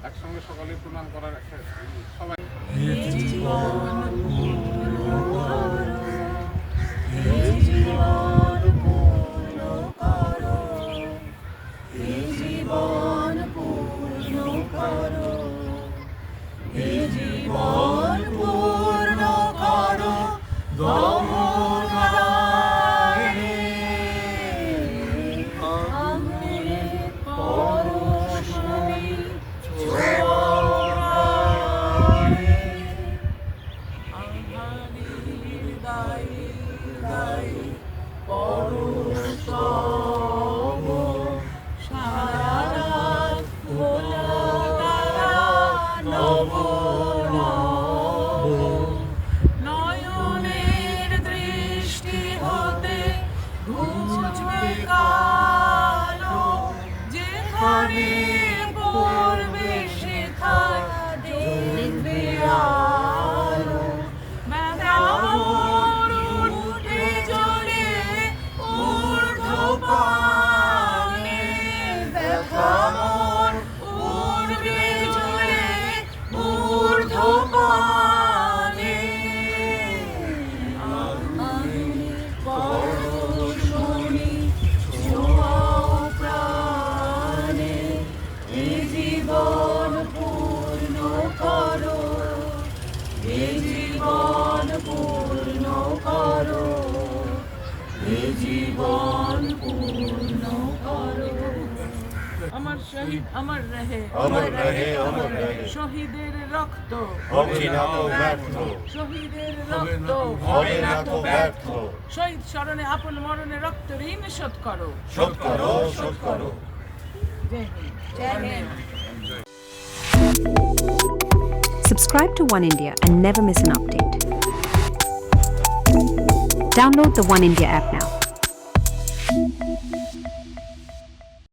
একসঙ্গে সকালে প্রণাম করার একটা সবাই নয়নের দৃষ্টি হতে ঘুচবে কালো, যেখানে পড়বে সেখানে দেখবে আলো। ব্যথার উঠে চলে ঊর্ধ্বপানে, ব্যথার উঠবে চলে ঊর্ধ্বপানে। পরশমণি ছোঁয়াও প্রাণে, এ জীবন পূর্ণ করো, এ জীবন পূর্ণ করো, এ জীবন পূর্ণ করো। আমার শহীদ অমর রহে, অমর রহে, অমর রহে। শহীদের রক্ত হবে না তো ব্যর্থ, শহীদের রক্ত হবে না তো ব্যর্থ। শহীদ স্মরণে আপন মরণে রক্ত ঋণ শোধ করো। শোধ করো, শোধ করো। জয় হিন্দ, জয় Hind. Subscribe to One India and never miss an update. Download the One India app now.